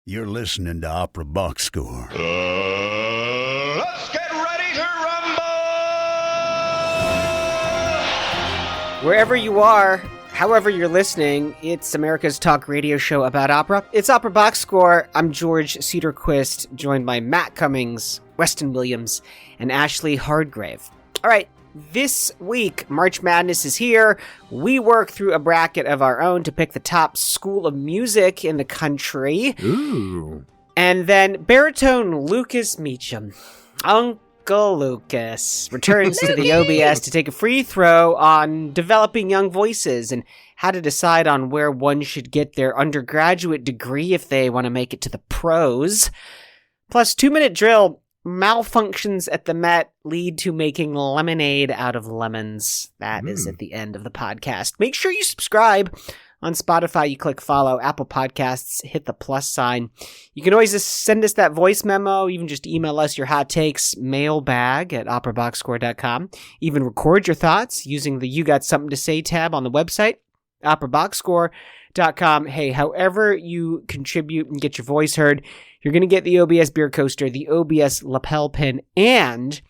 You're listening to Opera Box Score. Let's get ready to rumble! Wherever you are, however you're listening, it's America's talk radio show about opera. It's Opera Box Score. I'm George Cedarquist, joined by Matt Cummings, Weston Williams, and Ashley Hardgrave. All right, this week, March Madness is here. We work through a bracket of our own to pick the top school of music in the country. Ooh. And then Baritone Lucas Meachem, Uncle Lucas, returns to the OBS to take a free throw on developing young voices and how to decide on where one should get their undergraduate degree if they want to make it to the pros. Plus, 2 Minute Drill Malfunctions at the Met lead to making lemonade out of lemons. That is at the end of the podcast. Make sure you subscribe. On Spotify, you click follow. Apple Podcasts, hit the plus sign. You can always just send us that voice memo. Even just email us your hot takes, mailbag at operaboxscore.com. Even record your thoughts using the You Got Something to Say tab on the website, operaboxscore.com. Hey, however you contribute and get your voice heard, you're going to get the OBS beer coaster, the OBS lapel pin, and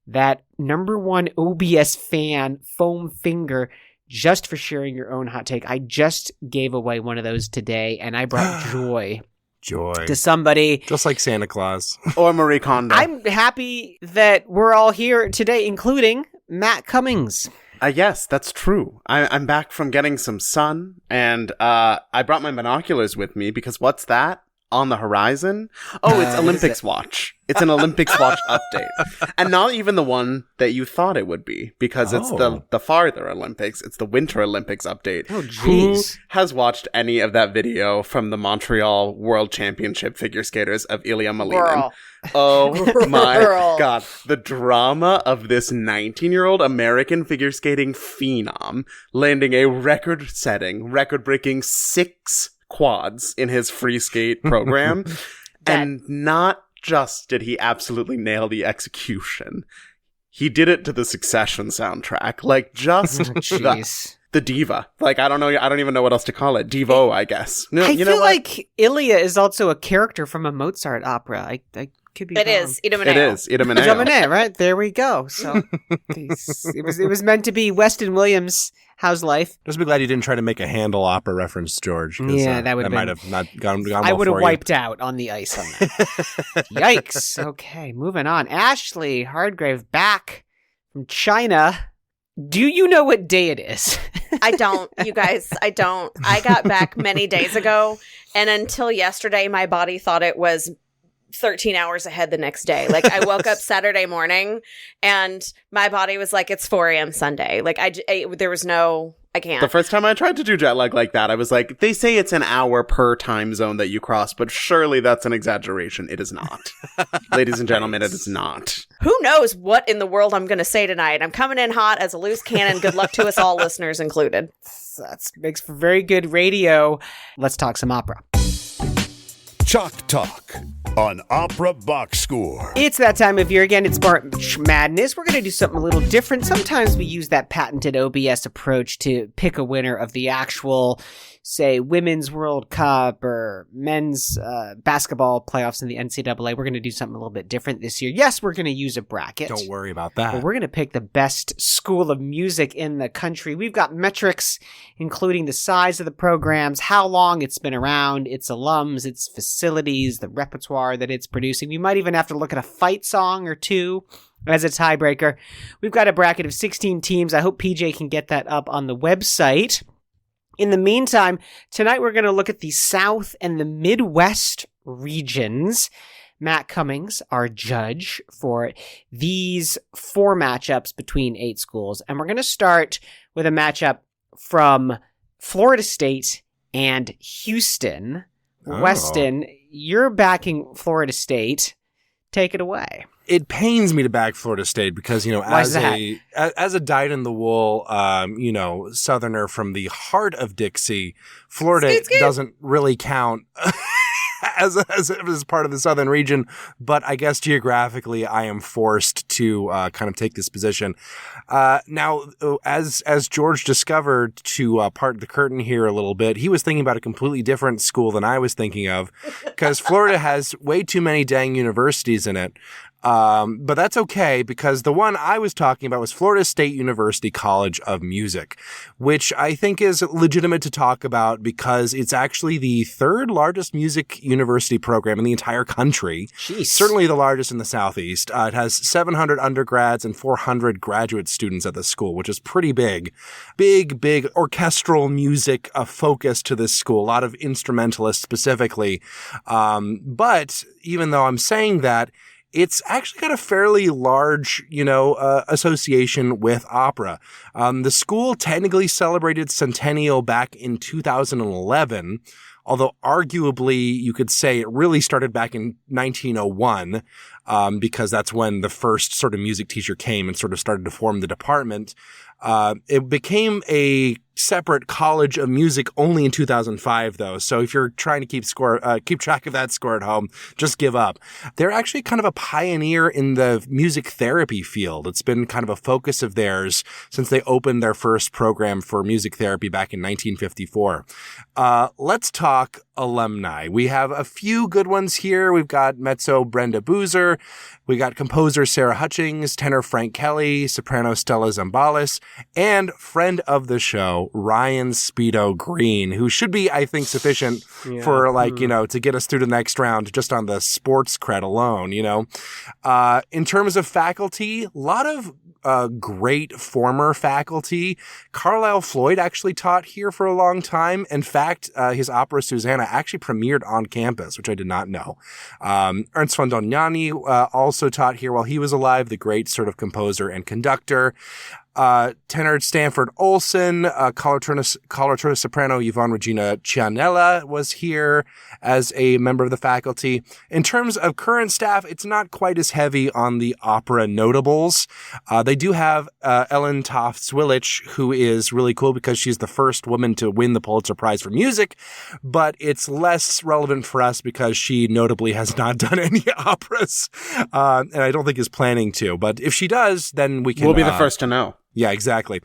that #1 OBS fan foam finger just for sharing your own hot take. I just gave away one of those today, and I brought joy to somebody. Just like Santa Claus. Or Marie Kondo. I'm happy that we're all here today, including Matt Cummings. Yes, that's true. I'm back from getting some sun, and I brought my binoculars with me because what's that on the horizon? Oh, it's Olympics Watch. It's an Olympics Watch update. And not even the one that you thought it would be, because it's the farther Olympics. It's the Winter Olympics update. Oh, jeez. Who has watched any of that video from the Montreal World Championship figure skaters of Ilya Malinin? Oh my God. The drama of this 19-year-old American figure skating phenom landing a record-breaking 6 quads in his free skate program. And not just did he absolutely nail the execution, he did it to the Succession soundtrack. Like, just the diva. Like, I don't even know what else to call it. Devo, I guess. No, I feel like Ilya is also a character from a Mozart opera. I could be wrong. It is Idomeneo, right? There we go. So it was meant to be Weston Williams. How's life? Just be glad you didn't try to make a Handel opera reference, George. Yeah, that would might have not gone well. I would have for wiped you. out on the ice on that. Yikes. Okay, moving on. Ashley Hardgrave back from China. Do you know what day it is? I don't, you guys. I don't. I got back many days ago, and until yesterday, my body thought it was 13 hours ahead the next day. Like, I woke up Saturday morning and my body was like, it's 4 a.m. Sunday. Like, there was no, I can't. The first time I tried to do jet lag like that, I was like, they say it's an hour per time zone that you cross, but surely that's an exaggeration. It is not. Ladies and gentlemen, it is not. Who knows what in the world I'm going to say tonight? I'm coming in hot as a loose cannon. Good luck to us all, listeners included. That makes for very good radio. Let's talk some opera. Chalk Talk on Opera Box Score. It's that time of year again. It's March Madness. We're going to do something a little different. Sometimes we use that patented OBS approach to pick a winner of the actual, say, Women's World Cup or men's basketball playoffs in the NCAA. We're going to do something a little bit different this year. Yes, we're going to use a bracket. Don't worry about that. But we're going to pick the best school of music in the country. We've got metrics, including the size of the programs, how long it's been around, its alums, its facilities, the repertoire that it's producing. We might even have to look at a fight song or two as a tiebreaker. We've got a bracket of 16 teams. I hope PJ can get that up on the website. In the meantime, tonight we're going to look at the South and the Midwest regions. Matt Cummings, our judge for these 4 matchups between 8 schools. And we're going to start with a matchup from Florida State and Houston. Weston, you're backing Florida State. Take it away. It pains me to back Florida State because, you know, as a dyed-in-the-wool, Southerner from the heart of Dixie, Florida doesn't really count as part of the Southern region. But I guess geographically, I am forced to kind of take this position. Now, as George discovered, to part the curtain here a little bit, he was thinking about a completely different school than I was thinking of, because Florida has way too many dang universities in it. But that's okay, because the one I was talking about was Florida State University College of Music, which I think is legitimate to talk about because it's actually the third largest music university program in the entire country. Jeez. Certainly the largest in the Southeast. It has 700 undergrads and 400 graduate students at the school, which is pretty big. Big orchestral music focus to this school. A lot of instrumentalists specifically. But even though I'm saying that, it's actually got a fairly large, association with opera. The school technically celebrated centennial back in 2011, although arguably you could say it really started back in 1901, because that's when the first sort of music teacher came and sort of started to form the department. It became a separate college of music only in 2005, though. So if you're trying to keep track of that score at home, just give up. They're actually kind of a pioneer in the music therapy field. It's been kind of a focus of theirs since they opened their first program for music therapy back in 1954. Let's talk alumni. We have a few good ones here. We've got mezzo Brenda Boozer. We got composer Sarah Hutchings, tenor Frank Kelly, soprano Stella Zambales, and friend of the show, Ryan Speedo Green, who should be, I think, sufficient for to get us through the next round just on the sports cred alone, In terms of faculty, a lot of great former faculty. Carlisle Floyd actually taught here for a long time. In fact, his opera Susanna actually premiered on campus, which I did not know. Ernst von Dognani also taught here while he was alive, the great sort of composer and conductor. Tenor Stanford Olson, coloratura soprano Yvonne Regina Cianella was here as a member of the faculty. In terms of current staff, it's not quite as heavy on the opera notables. They do have Ellen Tofts-Willich, who is really cool because she's the first woman to win the Pulitzer Prize for Music, but it's less relevant for us because she notably has not done any operas, and I don't think is planning to. But if she does, then we'll be the first to know. Yeah, exactly.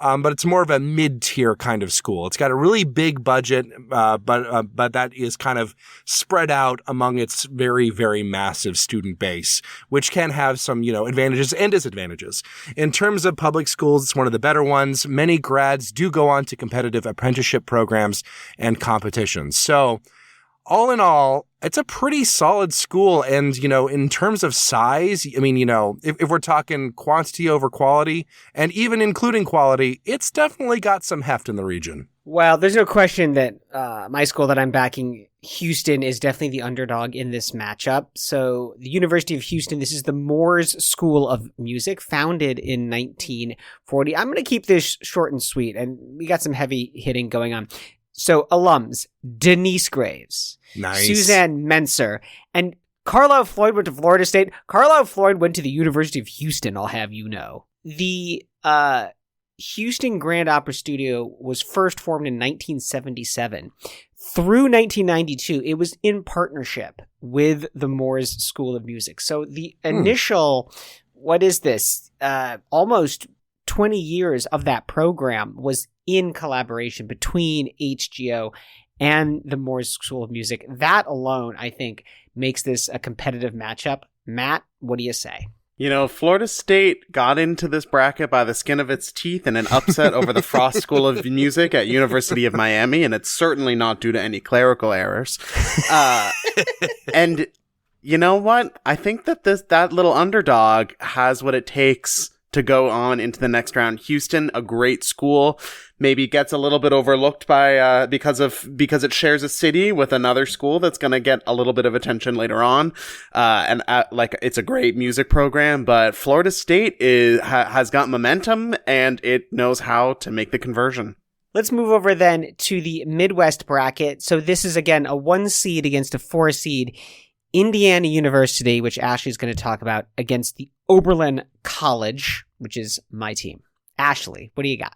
But it's more of a mid-tier kind of school. It's got a really big budget, but that is kind of spread out among its very, very massive student base, which can have some, advantages and disadvantages. In terms of public schools, it's one of the better ones. Many grads do go on to competitive apprenticeship programs and competitions. So, all in all, it's a pretty solid school. And, in terms of size, I mean, if we're talking quantity over quality and even including quality, it's definitely got some heft in the region. Well, there's no question that my school that I'm backing, Houston, is definitely the underdog in this matchup. So the University of Houston, this is the Moores School of Music, founded in 1940. I'm going to keep this short and sweet, and we got some heavy hitting going on. So alums, Denise Graves, nice. Suzanne Menser, and Carlisle Floyd went to Florida State. Carlisle Floyd went to the University of Houston, I'll have you know. The Houston Grand Opera Studio was first formed in 1977. Through 1992, it was in partnership with the Moores School of Music. So the initial, almost 20 years of that program was in collaboration between HGO and the Moores School of Music. That alone, I think, makes this a competitive matchup. Matt, what do you say? Florida State got into this bracket by the skin of its teeth in an upset over the Frost School of Music at University of Miami, and it's certainly not due to any clerical errors. And you know what? I think that that little underdog has what it takes to go on into the next round. Houston, a great school, maybe gets a little bit overlooked by because it shares a city with another school that's going to get a little bit of attention later on. It's a great music program, but Florida State has got momentum and it knows how to make the conversion. Let's move over then to the Midwest bracket. So this is again a 1 seed against a 4 seed. Indiana University, which Ashley's going to talk about, against the Oberlin College, which is my team. Ashley, what do you got?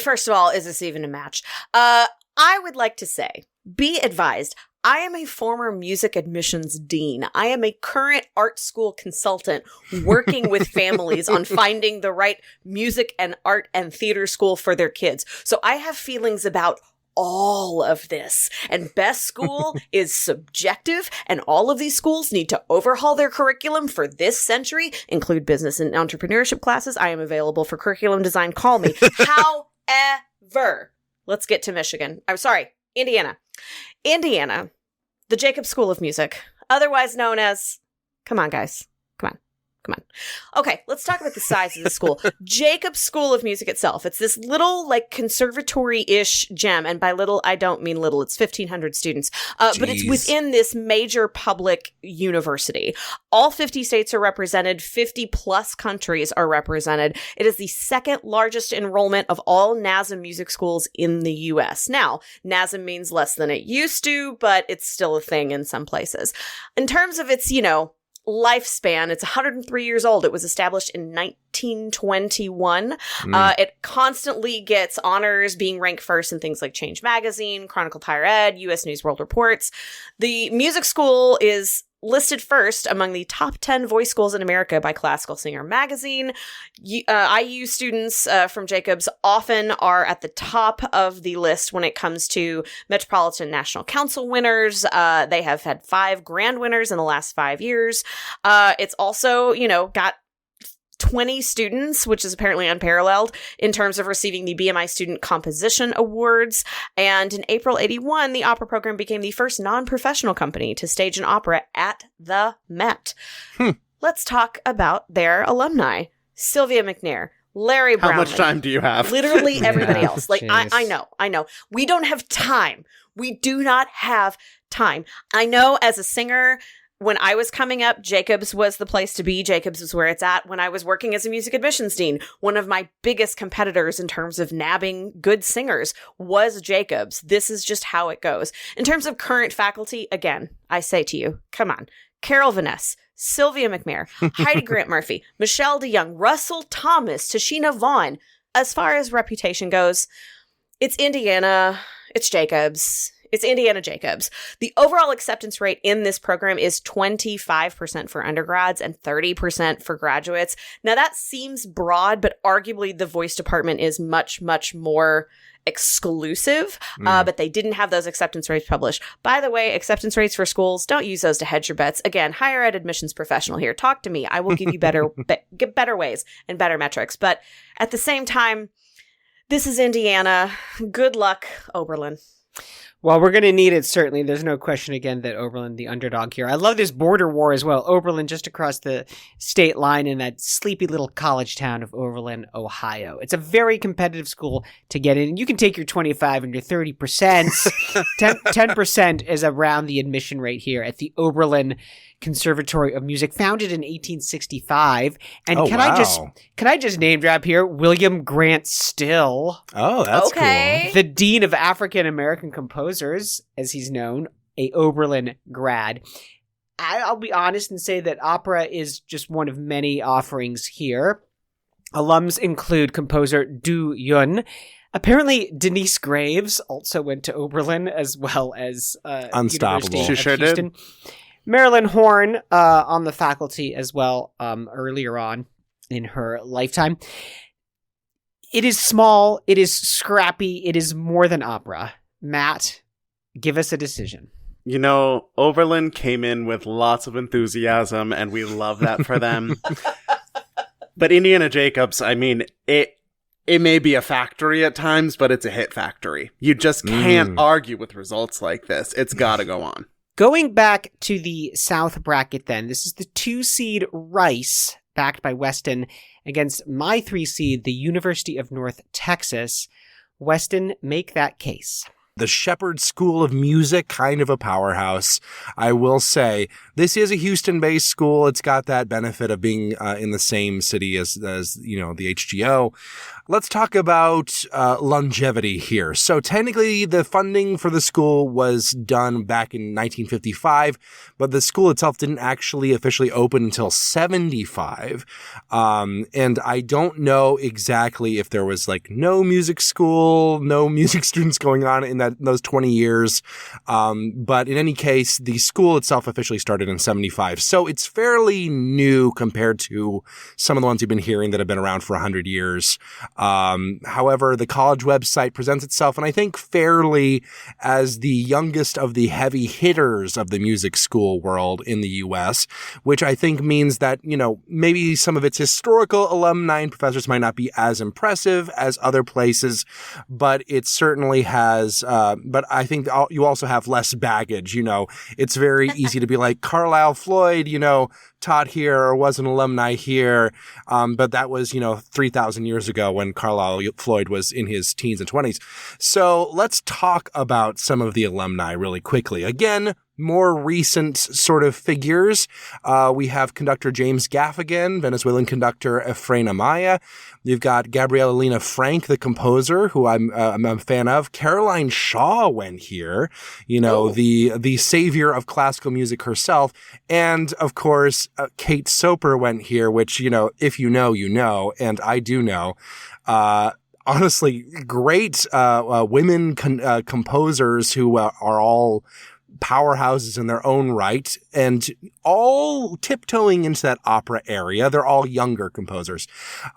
First of all, is this even a match? I would like to say Be advised, I am a former music admissions dean. I am a current art school consultant working with families on finding the right music and art and theater school for their kids. So I have feelings about all of this. And best school is subjective, and all of these schools need to overhaul their curriculum for this century, include business and entrepreneurship classes. I am available for curriculum design. Call me. However, let's get to Michigan. I'm sorry, Indiana. Indiana, the Jacobs School of Music, otherwise known as, come on, guys. Come on. Okay, let's talk about the size of the school. Jacobs School of Music itself. It's this little, like, conservatory-ish gem. And by little, I don't mean little. It's 1,500 students. But it's within this major public university. All 50 states are represented. 50-plus countries are represented. It is the second largest enrollment of all NASM music schools in the U.S. Now, NASM means less than it used to, but it's still a thing in some places. In terms of its, lifespan, it's 103 years old. It was established in 1921. It constantly gets honors, being ranked first in things like Change Magazine, Chronicle Higher Ed, U.S. News World Reports. The music school is listed first among the top 10 voice schools in America by Classical Singer magazine. IU students from Jacobs often are at the top of the list when it comes to Metropolitan National Council winners. They have had 5 grand winners in the last 5 years. It's also, got 20 students, which is apparently unparalleled in terms of receiving the BMI Student Composition Awards. And in April 81, the opera program became the first non-professional company to stage an opera at the Met. Let's talk about their alumni. Sylvia McNair, Larry Brownlee. How much time do you have? Literally everybody else. Like, I know. We don't have time. We do not have time. I know as a singer, when I was coming up, Jacobs was the place to be. Jacobs is where it's at. When I was working as a music admissions dean, one of my biggest competitors in terms of nabbing good singers was Jacobs. This is just how it goes. In terms of current faculty, again, I say to you, come on. Carol Vaness, Sylvia McNair, Heidi Grant Murphy, Michelle DeYoung, Russell Thomas, Tashina Vaughn. As far as reputation goes, it's Indiana, it's Jacobs. It's Indiana Jacobs. The overall acceptance rate in this program is 25% for undergrads and 30% for graduates. Now, that seems broad, but arguably the voice department is much, much more exclusive, but they didn't have those acceptance rates published. By the way, acceptance rates for schools, don't use those to hedge your bets. Again, higher ed admissions professional here. Talk to me. I will give you better ways and better metrics. But at the same time, this is Indiana. Good luck, Oberlin. Well, we're going to need it, certainly. There's no question, again, that Oberlin, the underdog here. I love this border war as well. Oberlin just across the state line in that sleepy little college town of Oberlin, Ohio. It's a very competitive school to get in. You can take your 25 and your 30%. 10% is around the admission rate here at the Oberlin Conservatory of Music, founded in 1865. And can I just name drop here William Grant Still? Oh, that's cool. The Dean of African American Composers, as he's known, a Oberlin grad. I'll be honest and say that opera is just one of many offerings here. Alums include composer Du Yun. Apparently, Denise Graves also went to Oberlin, as well as Unstoppable. University She of sure Houston. did. Marilyn Horn on the faculty as well earlier on in her lifetime. It is small. It is scrappy. It is more than opera. Matt, give us a decision. Oberlin came in with lots of enthusiasm, and we love that for them. But Indiana Jacobs, I mean, it may be a factory at times, but it's a hit factory. You just can't argue with results like this. It's got to go on. Going back to the South bracket then, this is the 2-seed Rice, backed by Weston, against my 3-seed, the University of North Texas. Weston, make that case. The Shepherd School of Music, kind of a powerhouse, I will say. This is a Houston-based school. It's got that benefit of being in the same city as the HGO. Let's talk about longevity here. So technically, the funding for the school was done back in 1955, but the school itself didn't actually officially open until 75. And I don't know exactly if there was like no music school, no music students going on in those 20 years. But in any case, the school itself officially started in 75. So it's fairly new compared to some of the ones you've been hearing that have been around for 100 years. However, the college website presents itself, and I think fairly, as the youngest of the heavy hitters of the music school world in the U.S., which I think means that, maybe some of its historical alumni and professors might not be as impressive as other places, but it certainly has, but I think you also have less baggage, It's very easy to be like Carlisle Floyd, taught here or was an alumni here. But that was, 3,000 years ago when Carlisle Floyd was in his teens and 20s. So let's talk about some of the alumni really quickly. Again, more recent sort of figures. We have conductor James Gaffigan, Venezuelan conductor Efrain Amaya. You've got Gabriela Lena Frank, the composer, who I'm a fan of. Caroline Shaw went here, the savior of classical music herself. And of course, Kate Soper went here, which, if you know, and I do know. Honestly, great women composers who are all powerhouses in their own right and all tiptoeing into that opera area. They're all younger composers.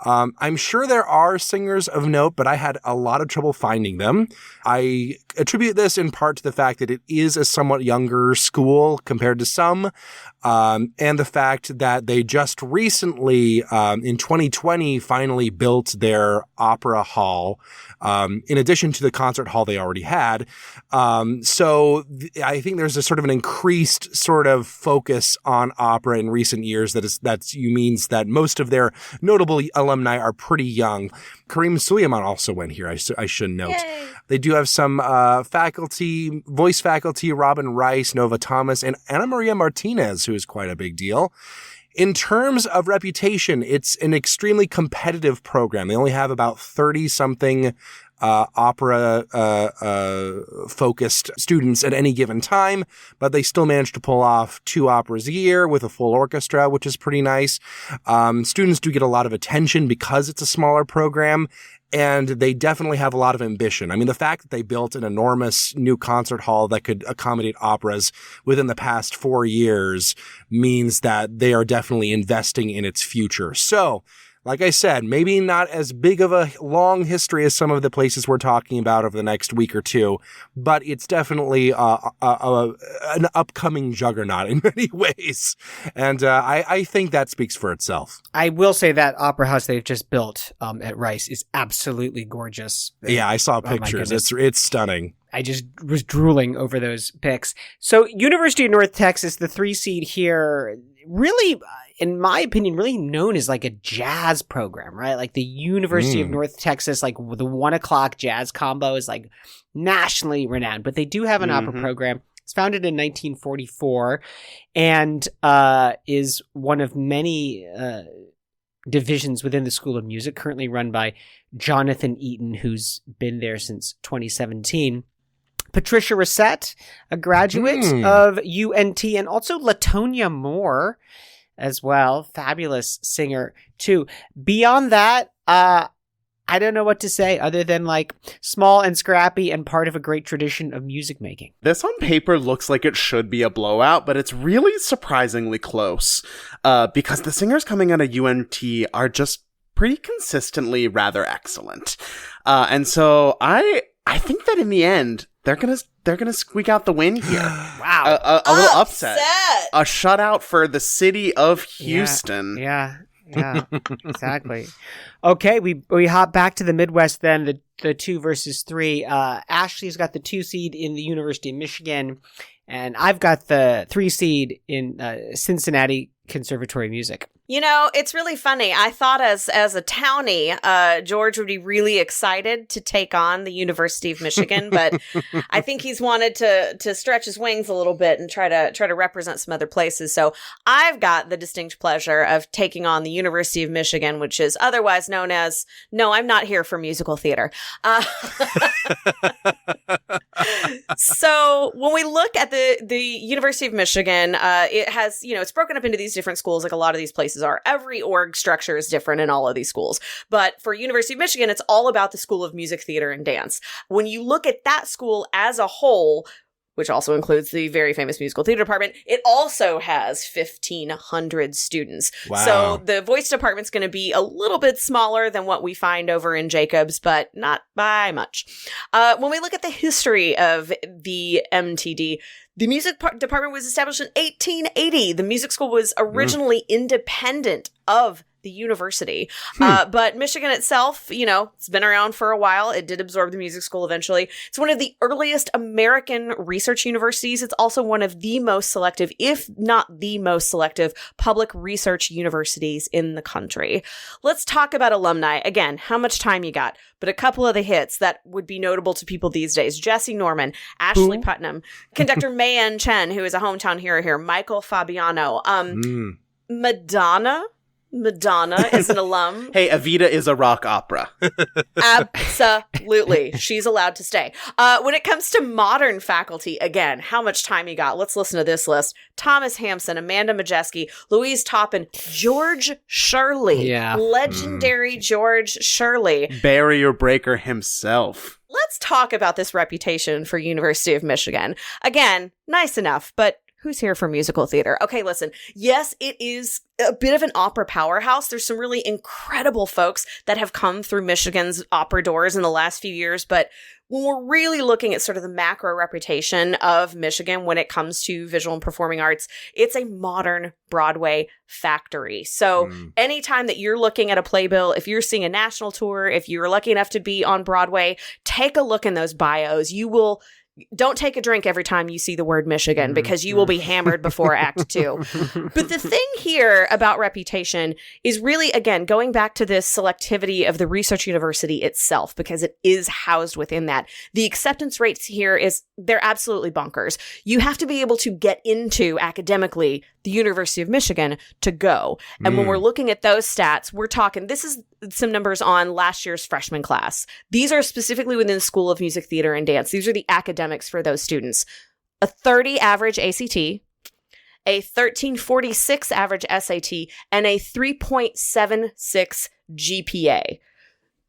I'm sure there are singers of note, but I had a lot of trouble finding them. I attribute this in part to the fact that it is a somewhat younger school compared to some, and the fact that they just recently, in 2020, finally built their opera hall, in addition to the concert hall they already had. So I think there's a sort of an increased sort of focus on opera in recent years that means that most of their notable alumni are pretty young. Kareem Suleiman also went here, I should note. Yay. They do have some voice faculty, Robin Rice, Nova Thomas, and Ana Maria Martinez, who is quite a big deal. In terms of reputation, it's an extremely competitive program. They only have about 30-something opera focused students at any given time, but they still manage to pull off 2 operas a year with a full orchestra, which is pretty nice. Students do get a lot of attention because it's a smaller program, and they definitely have a lot of ambition. I mean, the fact that they built an enormous new concert hall that could accommodate operas within the past 4 years means that they are definitely investing in its future. So, like I said, maybe not as big of a long history as some of the places we're talking about over the next week or two, but it's definitely an upcoming juggernaut in many ways. And I think that speaks for itself. I will say that opera house they've just built at Rice is absolutely gorgeous. Yeah, I saw pictures. It's stunning. I just was drooling over those pics. So University of North Texas, the 3 seed here, really, in my opinion, really known as like a jazz program, right? Like the University of North Texas, like the 1:00 jazz combo is like nationally renowned, but they do have an opera program. It's founded in 1944 and is one of many divisions within the School of Music, currently run by Jonathan Eaton, who's been there since 2017. Patricia Rissette, a graduate of UNT, and also Latonia Moore as well. Fabulous singer, too. Beyond that, I don't know what to say other than like small and scrappy and part of a great tradition of music making. This on paper looks like it should be a blowout, but it's really surprisingly close because the singers coming out of UNT are just pretty consistently rather excellent. And so I think that in the end, they're gonna squeak out the win here. Wow. A little upset. A shutout for the city of Houston. Yeah, exactly. Okay, we hop back to the Midwest then, the 2 versus 3. Ashley's got the 2 seed in the University of Michigan, and I've got the 3 seed in Cincinnati Conservatory of Music. You know, it's really funny. I thought as a townie, George would be really excited to take on the University of Michigan, but I think he's wanted to stretch his wings a little bit and try to represent some other places. So I've got the distinct pleasure of taking on the University of Michigan, which is otherwise known as, no, I'm not here for musical theater. So when we look at the University of Michigan, it has, it's broken up into these different schools, like a lot of these places are. Every org structure is different in all of these schools. But for University of Michigan, it's all about the School of Music, Theater, and Dance. When you look at that school as a whole, which also includes the very famous musical theater department, it also has 1,500 students. Wow. So the voice department's going to be a little bit smaller than what we find over in Jacobs, but not by much. When we look at the history of the MTD, the music department was established in 1880. The music school was originally independent of the university. But Michigan itself, it's been around for a while. It did absorb the music school eventually. It's one of the earliest American research universities. It's also one of the most selective, if not the most selective, public research universities in the country. Let's talk about alumni. Again, how much time you got? But a couple of the hits that would be notable to people these days. Jesse Norman, Ashley Putnam, conductor Mayan Chen, who is a hometown hero here, Michael Fabiano, Madonna is an alum. Hey, Evita is a rock opera. Absolutely. She's allowed to stay. When it comes to modern faculty, again, how much time you got? Let's listen to this list. Thomas Hampson, Amanda Majeski, Louise Toppin, George Shirley. Yeah. Legendary George Shirley. Barrier breaker himself. Let's talk about this reputation for University of Michigan. Again, nice enough, but who's here for musical theater? Okay, listen. Yes, it is a bit of an opera powerhouse. There's some really incredible folks that have come through Michigan's opera doors in the last few years. But when we're really looking at sort of the macro reputation of Michigan when it comes to visual and performing arts, it's a modern Broadway factory. So anytime that you're looking at a playbill, if you're seeing a national tour, if you're lucky enough to be on Broadway, take a look in those bios. Don't take a drink every time you see the word Michigan because you will be hammered before Act 2. But the thing here about reputation is really, again, going back to this selectivity of the research university itself, because it is housed within that. The acceptance rates here they're absolutely bonkers. You have to be able to get into academically the University of Michigan to go. And when we're looking at those stats, we're talking, this is some numbers on last year's freshman class. These are specifically within the School of Music, Theater, and Dance. These are the academics for those students. A 30 average ACT, a 1346 average SAT, and a 3.76 GPA.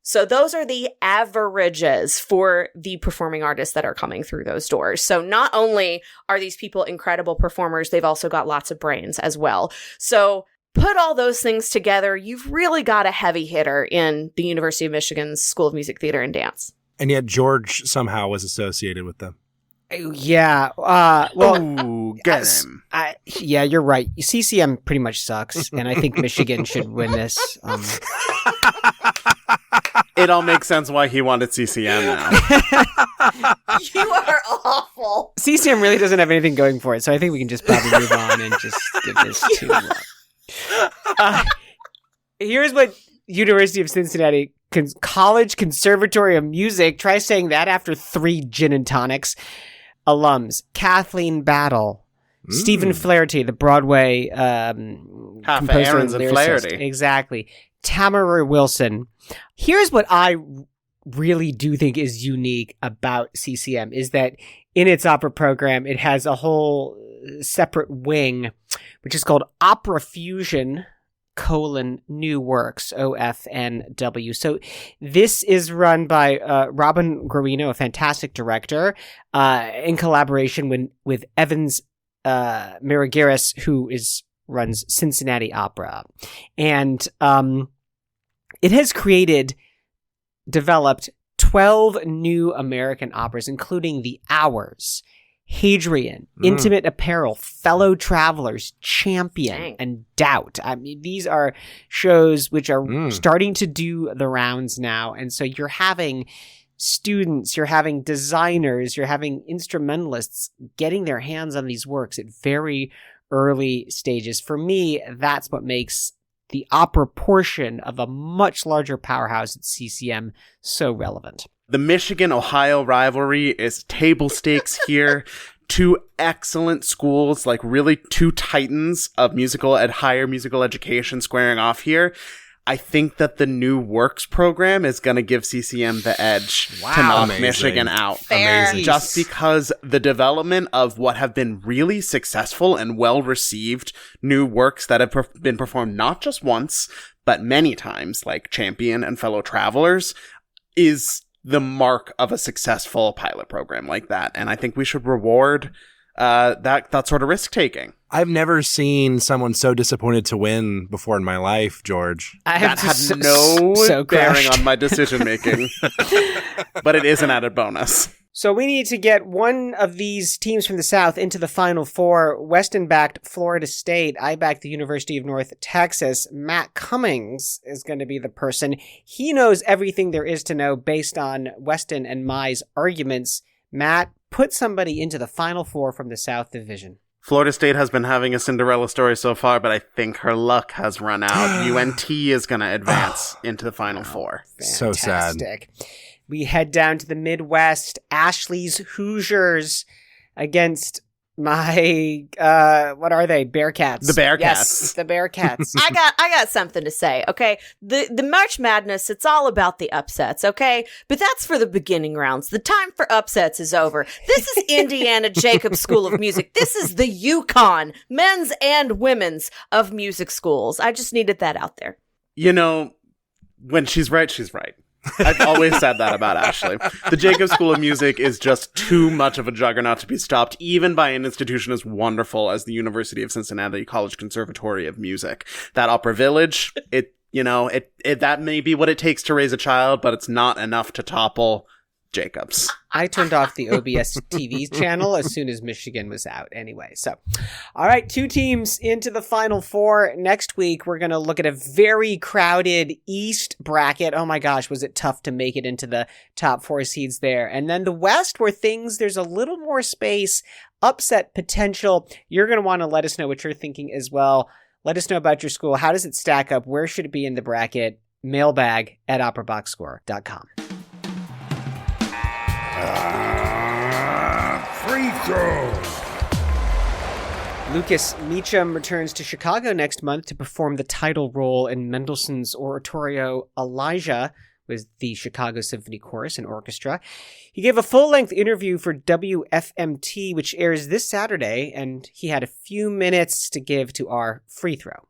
So those are the averages for the performing artists that are coming through those doors. So not only are these people incredible performers, they've also got lots of brains as well. So put all those things together, you've really got a heavy hitter in the University of Michigan's School of Music, Theater, and Dance. And yet George somehow was associated with them. Yeah. Get him. Yeah, you're right. CCM pretty much sucks, and I think Michigan should win this. It all makes sense why he wanted CCM now. You are awful. CCM really doesn't have anything going for it, so I think we can just probably move on and just give this to here's what University of Cincinnati College Conservatory of Music, try saying that after 3 gin and tonics, alums: Kathleen Battle, Stephen Flaherty, the Broadway Half composer Aaron's and Flaherty. Exactly. Tamara Wilson. Here's what I really do think is unique about CCM is that in its opera program, it has a whole separate wing, which is called Opera Fusion, New Works, OFNW. So this is run by Robin Guarino, a fantastic director, in collaboration with Evans Marigaris, who runs Cincinnati Opera. And it has developed 12 new American operas, including The Hours, Hadrian, Intimate Apparel, Fellow Travelers, Champion, and Doubt. I mean, these are shows which are starting to do the rounds now. And so you're having students, you're having designers, you're having instrumentalists getting their hands on these works at very early stages. For me, that's what makes the opera portion of a much larger powerhouse at CCM so relevant? The Michigan-Ohio rivalry is table stakes here. Two excellent schools, like really two titans of higher musical education squaring off here. I think that the new Works program is going to give CCM the edge to knock Amazing. Michigan out. Fair. Amazing. Just because the development of what have been really successful and well-received new works that have been performed not just once, but many times, like Champion and Fellow Travelers, is the mark of a successful pilot program like that. And I think we should reward that sort of risk-taking. I've never seen someone so disappointed to win before in my life, George. That had no bearing on my decision-making, but it is an added bonus. So we need to get one of these teams from the South into the Final Four. Weston backed Florida State. I backed the University of North Texas. Matt Cummings is going to be the person. He knows everything there is to know based on Weston and Mai's arguments. Matt, put somebody into the Final Four from the South Division. Florida State has been having a Cinderella story so far, but I think her luck has run out. UNT is going to advance into the Final Four. So sad. Fantastic. We head down to the Midwest. Ashley's Hoosiers against my, what are they? Bearcats. The Bearcats. Yes, the Bearcats. I got something to say, okay? The March Madness, it's all about the upsets, okay? But that's for the beginning rounds. The time for upsets is over. This is Indiana Jacobs School of Music. This is the UConn, men's and women's of music schools. I just needed that out there. You know, when she's right, she's right. I've always said that about Ashley. The Jacobs School of Music is just too much of a juggernaut to be stopped, even by an institution as wonderful as the University of Cincinnati College Conservatory of Music. That Opera Village, it that may be what it takes to raise a child, but it's not enough to topple Jacobs. I turned off the OBS TV channel as soon as Michigan was out anyway. So, all right, two teams into the Final Four. Next week, we're going to look at a very crowded East bracket. Oh my gosh, was it tough to make it into the top four seeds there. And then the West, where there's a little more space, upset potential. You're going to want to let us know what you're thinking as well. Let us know about your school. How does it stack up? Where should it be in the bracket? Mailbag at operaboxscore.com. Free throw. Lucas Meachem returns to Chicago next month to perform the title role in Mendelssohn's oratorio Elijah with the Chicago Symphony Chorus and Orchestra. He gave a full-length interview for WFMT, which airs this Saturday, and he had a few minutes to give to our free throw.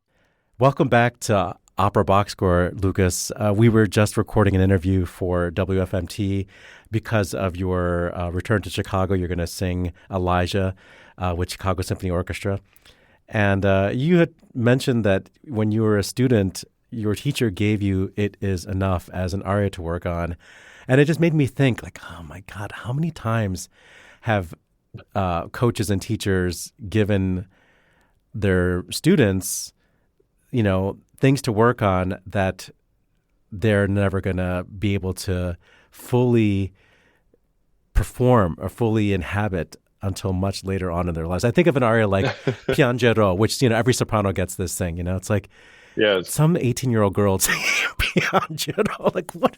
Welcome back to Opera Box Score, Lucas. We were just recording an interview for WFMT. Because of your return to Chicago, you're going to sing Elijah with Chicago Symphony Orchestra. And you had mentioned that when you were a student, your teacher gave you It Is Enough as an aria to work on. And it just made me think, like, oh my God, how many times have coaches and teachers given their students, things to work on that they're never going to be able to fully perform or fully inhabit until much later on in their lives. I think of an aria like Piangero, which, every soprano gets this thing, it's like some 18-year-old girl singing Piangero, like what?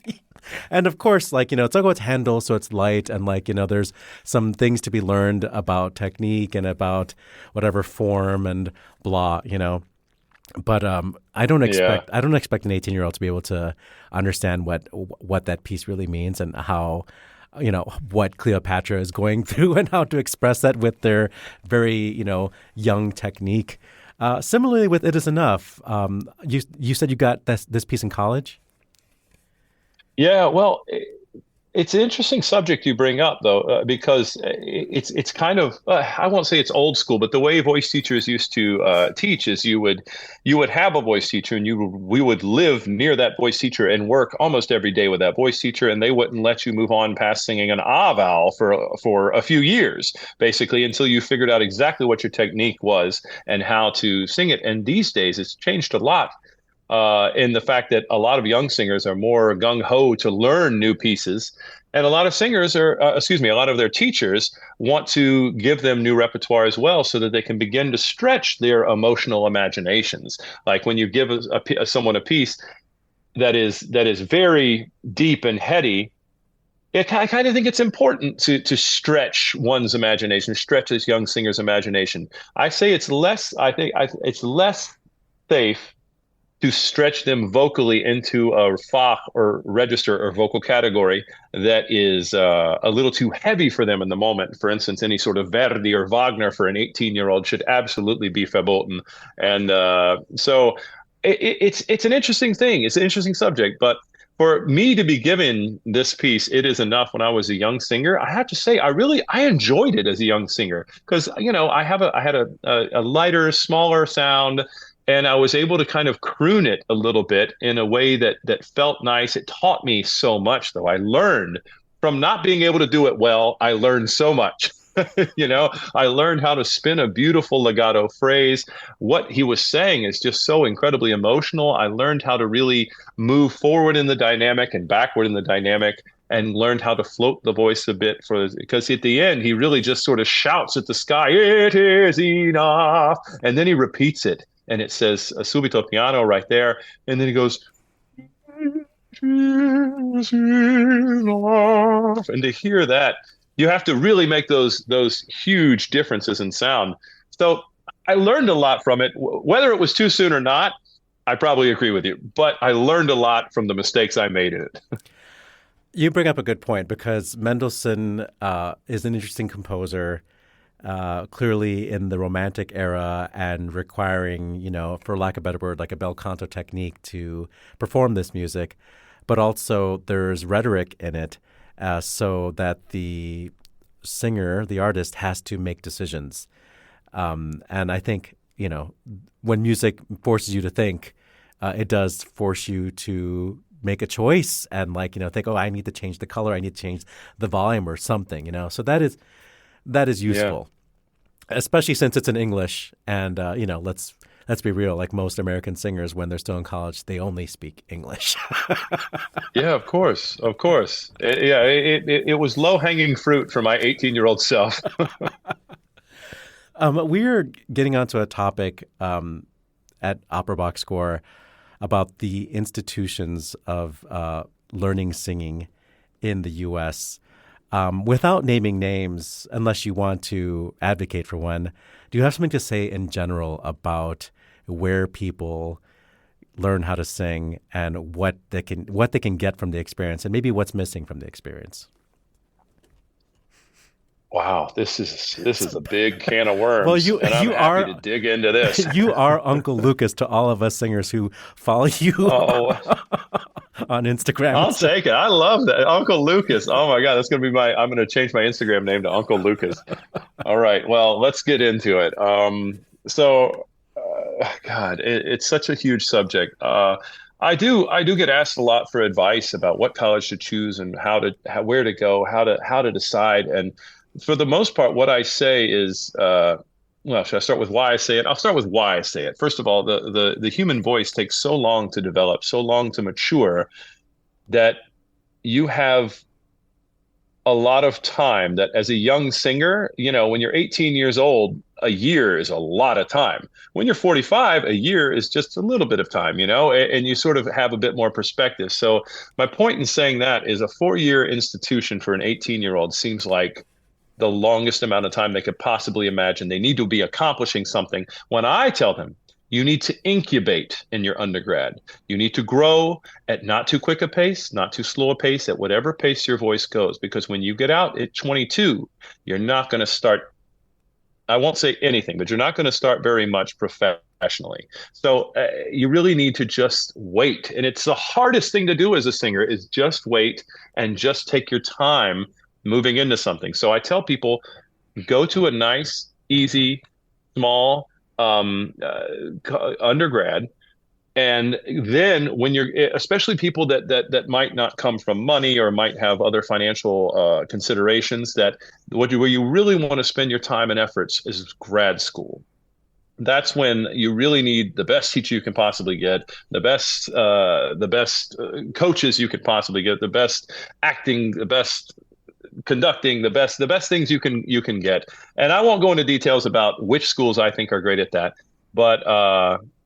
And of course, it's all about Handel, so it's light and there's some things to be learned about technique and about whatever form and blah, But I don't expect an 18-year-old to be able to understand what that piece really means and how, what Cleopatra is going through and how to express that with their very, young technique. Similarly with It Is Enough, you said you got this piece in college? Yeah, well, it's an interesting subject you bring up, though, because it's kind of I won't say it's old school, but the way voice teachers used to teach is you would have a voice teacher, and we would live near that voice teacher and work almost every day with that voice teacher, and they wouldn't let you move on past singing an ah vowel for a few years, basically, until you figured out exactly what your technique was and how to sing it. And these days, it's changed a lot. in the fact that a lot of young singers are more gung-ho to learn new pieces. And a lot of singers a lot of their teachers want to give them new repertoire as well so that they can begin to stretch their emotional imaginations. Like when you give someone a piece that is very deep and heady, I kind of think it's important to stretch one's imagination, stretch this young singer's imagination. I think it's less safe to stretch them vocally into a Fach or register or vocal category that is a little too heavy for them in the moment. For instance, any sort of Verdi or Wagner for an 18-year-old should absolutely be verboten. And so it's an interesting thing. It's an interesting subject. But for me to be given this piece, It Is Enough, when I was a young singer, I have to say I enjoyed it as a young singer because, I had a lighter, smaller sound. And I was able to kind of croon it a little bit in a way that felt nice. It taught me so much, though. I learned from not being able to do it well. I learned so much. I learned how to spin a beautiful legato phrase. What he was saying is just so incredibly emotional. I learned how to really move forward in the dynamic and backward in the dynamic, and learned how to float the voice a bit because at the end, he really just sort of shouts at the sky, "It is enough." And then he repeats it. And it says subito piano right there. And then he goes, and to hear that, you have to really make those huge differences in sound. So I learned a lot from it. Whether it was too soon or not, I probably agree with you. But I learned a lot from the mistakes I made in it. You bring up a good point because Mendelssohn is an interesting composer. Clearly in the Romantic era and requiring, for lack of a better word, like a bel canto technique to perform this music. But also there's rhetoric in it so that the singer, the artist, has to make decisions. And I think, when music forces you to think, it does force you to make a choice and think, I need to change the color, I need to change the volume or something, So that is useful, especially since it's in English. And, let's be real, like most American singers, when they're still in college, they only speak English. Yeah, of course. It was low-hanging fruit for my 18-year-old self. We're getting onto a topic at operaboxscore about the institutions of learning singing in the U.S., without naming names, unless you want to advocate for one, do you have something to say in general about where people learn how to sing and what they can get from the experience, and maybe what's missing from the experience? Wow, this is a big can of worms. Well, I'm happy to dig into this. You are Uncle Lucas to all of us singers who follow you. On Instagram. I'll take it. I love that. Uncle Lucas. Oh my God, that's going to be I'm going to change my Instagram name to Uncle Lucas. All right. Well, let's get into it. God, it's such a huge subject. I do get asked a lot for advice about what college to choose and where to go, how to decide. And for the most part, what I say is, should I start with why I say it? I'll start with why I say it. First of all, the human voice takes so long to develop, so long to mature, that you have a lot of time that as a young singer, when you're 18 years old, a year is a lot of time. When you're 45, a year is just a little bit of time, and you sort of have a bit more perspective. So my point in saying that is a 4-year institution for an 18-year-old seems like the longest amount of time they could possibly imagine. They need to be accomplishing something. When I tell them, you need to incubate in your undergrad. You need to grow at not too quick a pace, not too slow a pace, at whatever pace your voice goes. Because when you get out at 22, you're not going to start, I won't say anything, but you're not going to start very much professionally. So you really need to just wait. And it's the hardest thing to do as a singer, is just wait and just take your time moving into something. So I tell people, go to a nice, easy, small undergrad. And then when you're, especially people that might not come from money or might have other financial considerations, that where you really want to spend your time and efforts is grad school. that's when you really need the best teacher you can possibly get, the best coaches you could possibly get, the best acting, the best conducting, the best things you can get. And I won't go into details about which schools I think are great at that, but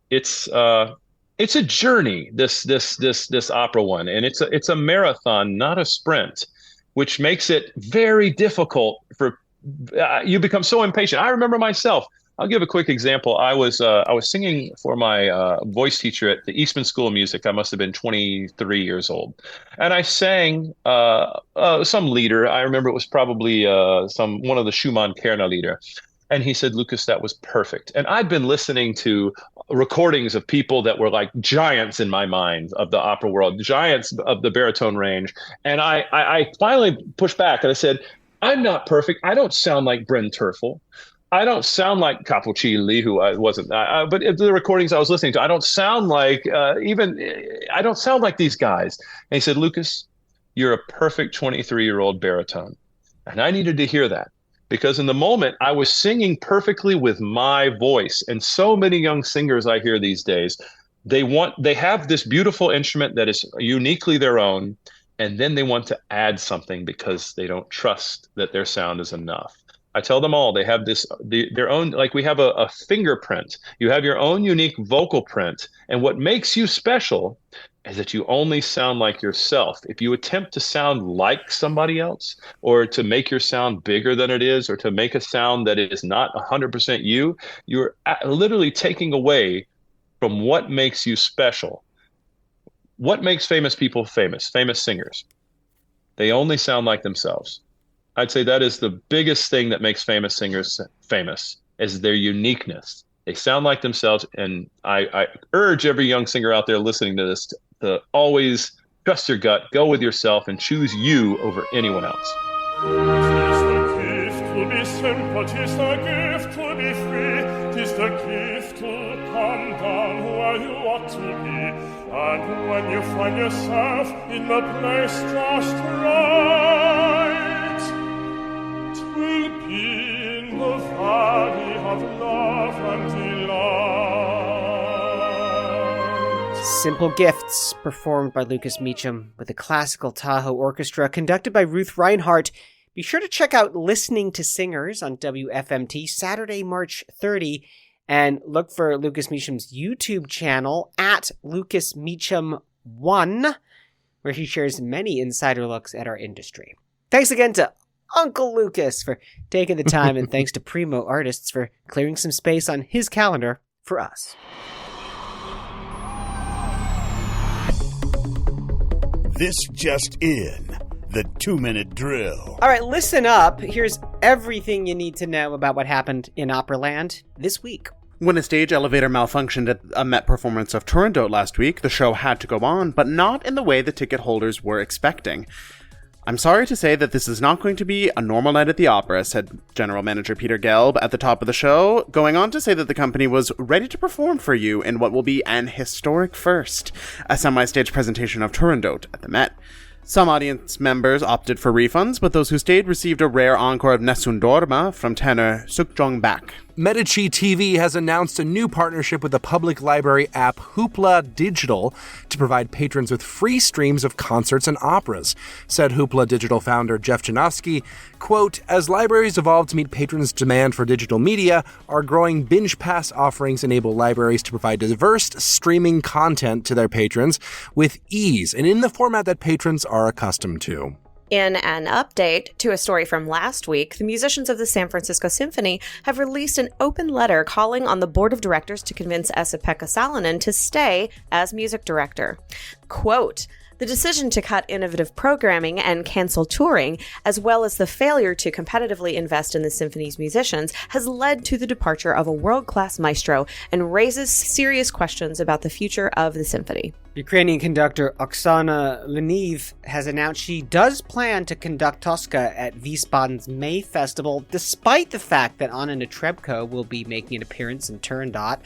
it's a journey, this opera one, and it's a marathon, not a sprint, which makes it very difficult for you become so impatient. I remember myself. I'll give a quick example. I was singing for my voice teacher at the Eastman School of Music. I must have been 23 years old, and I sang some lieder. I remember it was probably one of the Schumann-Kerner lieder. And he said, "Lucas, that was perfect." And I'd been listening to recordings of people that were like giants in my mind of the opera world, giants of the baritone range. And I finally pushed back and I said, "I'm not perfect. I don't sound like Bryn Terfel. I don't sound like Capocilli, who I wasn't. But the recordings I was listening to, I don't sound like I don't sound like these guys." And he said, "Lucas, you're a perfect 23-year-old baritone." And I needed to hear that, because in the moment I was singing perfectly with my voice. And so many young singers I hear these days, they have this beautiful instrument that is uniquely their own, and then they want to add something because they don't trust that their sound is enough. I tell them all, they have their own, like we have a fingerprint. You have your own unique vocal print. And what makes you special is that you only sound like yourself. If you attempt to sound like somebody else, or to make your sound bigger than it is, or to make a sound that is not 100% you, you're literally taking away from what makes you special. What makes famous people famous singers? They only sound like themselves. I'd say that is the biggest thing that makes famous singers famous, is their uniqueness. They sound like themselves, and I urge every young singer out there listening to this to always trust your gut, go with yourself, and choose you over anyone else. Tis the gift to be simple, tis the gift to be free, tis the gift to come down where you ought to be, and when you find yourself in the place just right, 'twill be in the valley of love and delight. Simple Gifts, performed by Lucas Meachem with the Classical Tahoe Orchestra, conducted by Ruth Reinhardt. Be sure to check out Listening to Singers on WFMT Saturday, March 30, and look for Lucas Meachem's YouTube channel at Lucas Meachem1, where he shares many insider looks at our industry. Thanks again to Uncle Lucas for taking the time, and thanks to Primo Artists for clearing some space on his calendar for us. This just in, the 2-minute drill. All right, listen up. Here's everything you need to know about what happened in Operaland this week. When a stage elevator malfunctioned at a Met performance of Turandot last week, the show had to go on, but not in the way the ticket holders were expecting. "I'm sorry to say that this is not going to be a normal night at the opera," said General Manager Peter Gelb at the top of the show, going on to say that the company was ready to perform for you in what will be an historic first, a semi-stage presentation of Turandot at the Met. Some audience members opted for refunds, but those who stayed received a rare encore of Nessun Dorma from tenor Sukjong Bak. Medici TV has announced a new partnership with the public library app Hoopla Digital to provide patrons with free streams of concerts and operas. Said Hoopla Digital founder Jeff Janowski, quote, "As libraries evolve to meet patrons' demand for digital media, our growing Binge Pass offerings enable libraries to provide diverse streaming content to their patrons with ease and in the format that patrons are accustomed to." In an update to a story from last week, the musicians of the San Francisco Symphony have released an open letter calling on the board of directors to convince Esa-Pekka Salonen to stay as music director. Quote, "The decision to cut innovative programming and cancel touring, as well as the failure to competitively invest in the symphony's musicians, has led to the departure of a world-class maestro and raises serious questions about the future of the symphony." Ukrainian conductor Oksana Lenev has announced she does plan to conduct Tosca at Wiesbaden's May Festival, despite the fact that Anna Netrebko will be making an appearance in Turandot.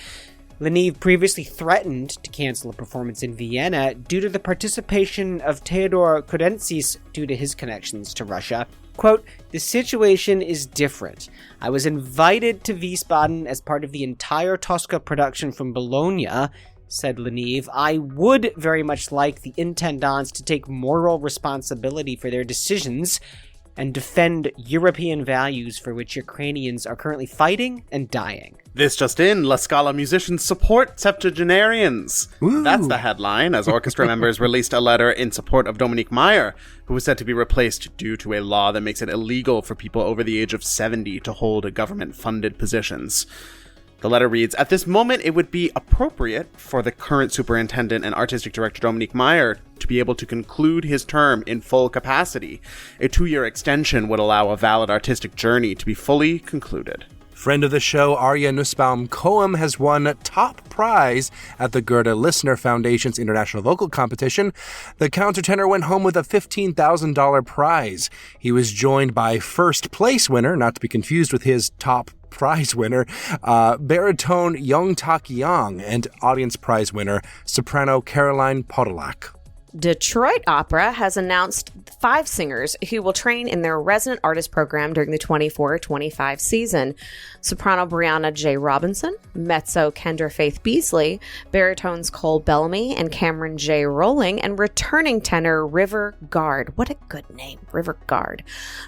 Lenev previously threatened to cancel a performance in Vienna due to the participation of Theodor Kurentzis due to his connections to Russia. Quote, "The situation is different. I was invited to Wiesbaden as part of the entire Tosca production from Bologna," said Leneve. "I would very much like the intendants to take moral responsibility for their decisions and defend European values for which Ukrainians are currently fighting and dying." This just in, La Scala musicians support septuagenarians. Ooh. That's the headline, as orchestra members released a letter in support of Dominique Meyer, who was said to be replaced due to a law that makes it illegal for people over the age of 70 to hold government-funded positions. The letter reads, "At this moment, it would be appropriate for the current superintendent and artistic director Dominique Meyer to be able to conclude his term in full capacity. A 2-year extension would allow a valid artistic journey to be fully concluded." Friend of the show, Arya Nussbaum-Cohen, has won top prize at the Goethe Listener Foundation's International Vocal Competition. The countertenor went home with a $15,000 prize. He was joined by first place winner, not to be confused with his top prize winner, baritone Young-Tak Yang, and audience prize winner, soprano Caroline Podolak. Detroit Opera has announced 5 singers who will train in their resident artist program during the 24-25 season. Soprano Brianna J. Robinson, mezzo Kendra Faith Beasley, baritones Cole Bellamy and Cameron J. Rowling, and returning tenor River Guard. What a good name, River Guard.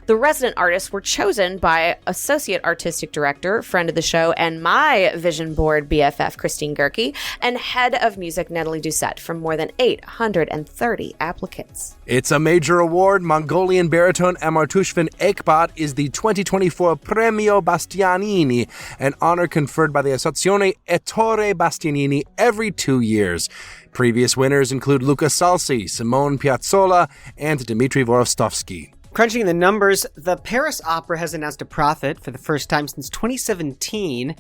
The resident artists were chosen by Associate Artistic Director, friend of the show, and my Vision Board BFF Christine Gerke, and Head of Music Natalie Doucette from more than 830 applicants. It's a major award. Mongolian baritone Amartushvin Ekbat is the 2024 Premio Bastianini, an honor conferred by the Associazione Ettore Bastianini every 2 years. Previous winners include Luca Salsi, Simone Piazzolla, and Dmitry Vorostovsky. Crunching the numbers, the Paris Opera has announced a profit for the first time since 2017,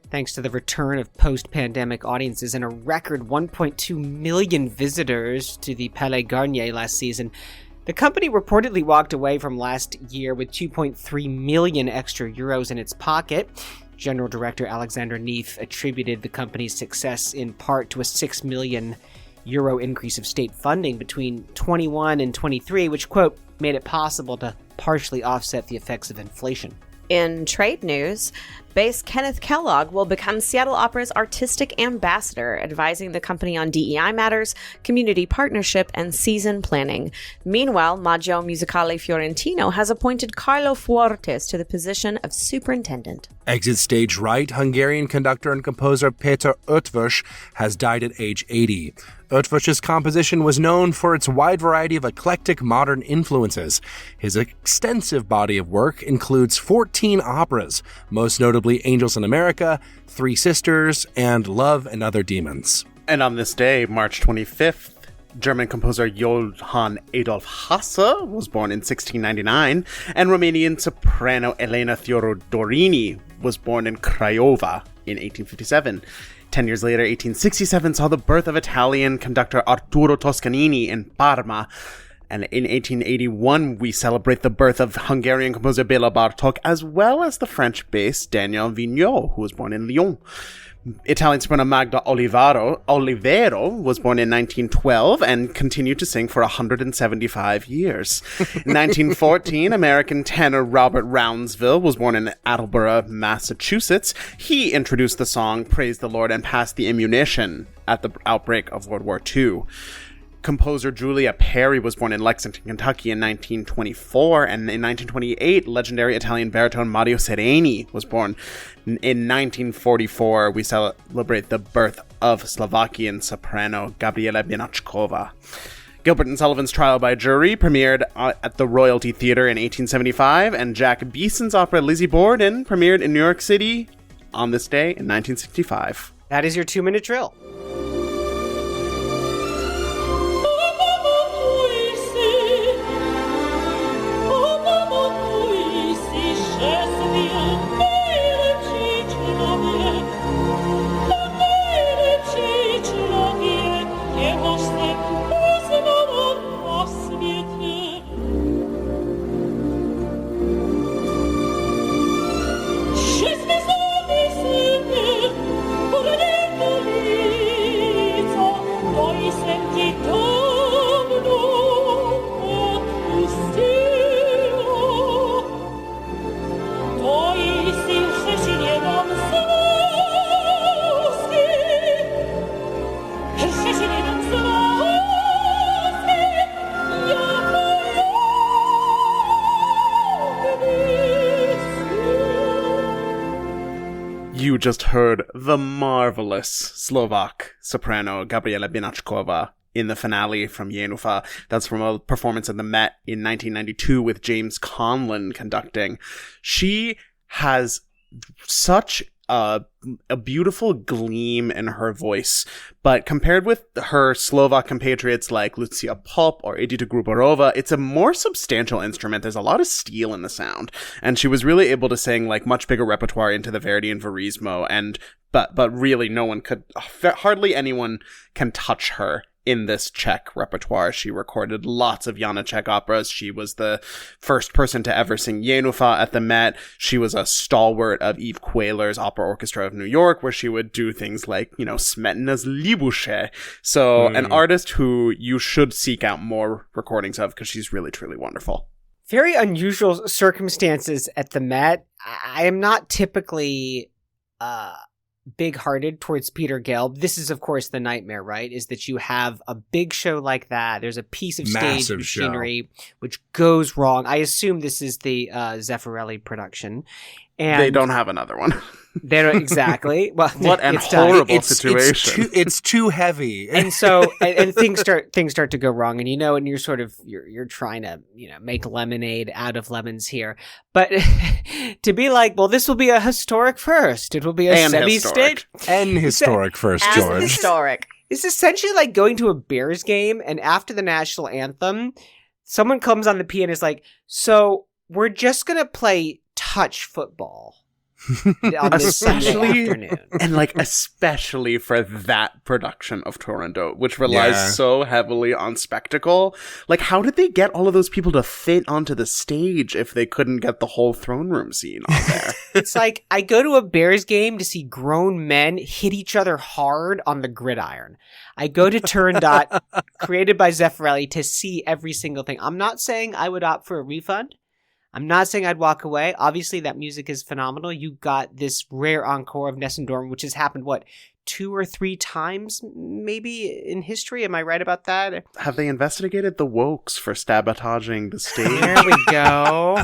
thanks to the return of post-pandemic audiences and a record 1.2 million visitors to the Palais Garnier last season. The company reportedly walked away from last year with 2.3 million extra euros in its pocket. General Director Alexander Neef attributed the company's success in part to a 6 million euro increase of state funding between 21 and 23, which, quote, made it possible to partially offset the effects of inflation. In trade news, bass Kenneth Kellogg will become Seattle Opera's artistic ambassador, advising the company on DEI matters, community partnership, and season planning. Meanwhile, Maggio Musicale Fiorentino has appointed Carlo Fuertes to the position of superintendent. Exit stage right, Hungarian conductor and composer Péter Eötvös has died at age 80. Eötvös's composition was known for its wide variety of eclectic modern influences. His extensive body of work includes 14 operas, most notably Angels in America, Three Sisters, and Love and Other Demons. And on this day, March 25th, German composer Johann Adolf Hasse was born in 1699, and Romanian soprano Elena Theodorini was born in Craiova in 1857. 10 years later, 1867 saw the birth of Italian conductor Arturo Toscanini in Parma. And in 1881, we celebrate the birth of Hungarian composer Béla Bartók, as well as the French bass Daniel Vigneault, who was born in Lyon. Italian soprano Magda Olivero was born in 1912 and continued to sing for 175 years. In 1914, American tenor Robert Rounsville was born in Attleboro, Massachusetts. He introduced the song Praise the Lord and Pass the Ammunition at the outbreak of World War II. Composer Julia Perry was born in Lexington, Kentucky in 1924, and in 1928, legendary Italian baritone Mario Sereni was born. In 1944, we celebrate the birth of Slovakian soprano Gabriela Bienachkova. Gilbert and Sullivan's Trial by Jury premiered at the Royalty Theater in 1875, and Jack Beeson's opera Lizzie Borden premiered in New York City on this day in 1965. That is your 2-minute drill. Just as long as just heard the marvelous Slovak soprano Gabriela Binačková in the finale from Jenufa. That's from a performance at the Met in 1992 with James Conlon conducting. She has such a beautiful gleam in her voice, but compared with her Slovak compatriots like Lucia Pop or Edita Gruberova, it's a more substantial instrument. There's a lot of steel in the sound, and she was really able to sing like much bigger repertoire into the Verdi and Verismo, but really hardly anyone can touch her in this Czech repertoire. She recorded lots of Janacek operas. She was the first person to ever sing Jenufa at the Met. She was a stalwart of Yves Quayler's Opera Orchestra of New York, where she would do things like, Smetana's Libuše. So an artist who you should seek out more recordings of, because she's really, truly wonderful. Very unusual circumstances at the Met. I am not typically big-hearted towards Peter Gelb. This is, of course, the nightmare, right? Is that you have a big show like that. There's a piece of stage machinery which goes wrong. I assume this is the Zeffirelli production. And they don't have another one. They don't exactly. Well, what an horrible situation! It's too heavy, and so and things start to go wrong, and and you're sort of you're trying to make lemonade out of lemons here, but to be like, well, this will be a historic first. It will be a semi-state and historic first, George. Historic. It's essentially like going to a Bears game, and after the national anthem, someone comes on the P and is like, "So we're just gonna play touch football." On this Sunday afternoon. And especially for that production of Turandot, which relies so heavily on spectacle. How did they get all of those people to fit onto the stage if they couldn't get the whole throne room scene on there? It's like, I go to a Bears game to see grown men hit each other hard on the gridiron. I go to Turandot, created by Zeffirelli, to see every single thing. I'm not saying I would opt for a refund. I'm not saying I'd walk away. Obviously, that music is phenomenal. You got this rare encore of Nessendorm, which has happened, 2 or 3 times, maybe, in history? Am I right about that? Have they investigated the Wokes for sabotaging the stage? There we go.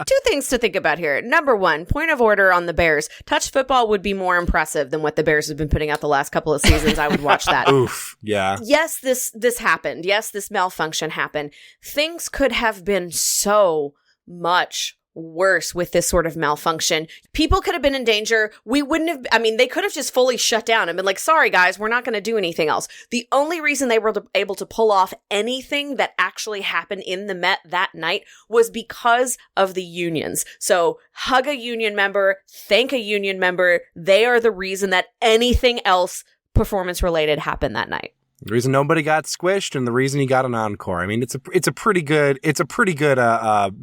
2 things to think about here. Number 1, point of order on the Bears. Touch football would be more impressive than what the Bears have been putting out the last couple of seasons. I would watch that. Oof, yeah. Yes, this happened. Yes, this malfunction happened. Things could have been so much worse with this sort of malfunction. People could have been in danger. We wouldn't have, they could have just fully shut down and been like, sorry guys, we're not going to do anything else. The only reason they were able to pull off anything that actually happened in the Met that night was because of the unions. So hug a union member, thank a union member. They are the reason that anything else performance related happened that night. The reason nobody got squished and the reason he got an encore. It's a pretty good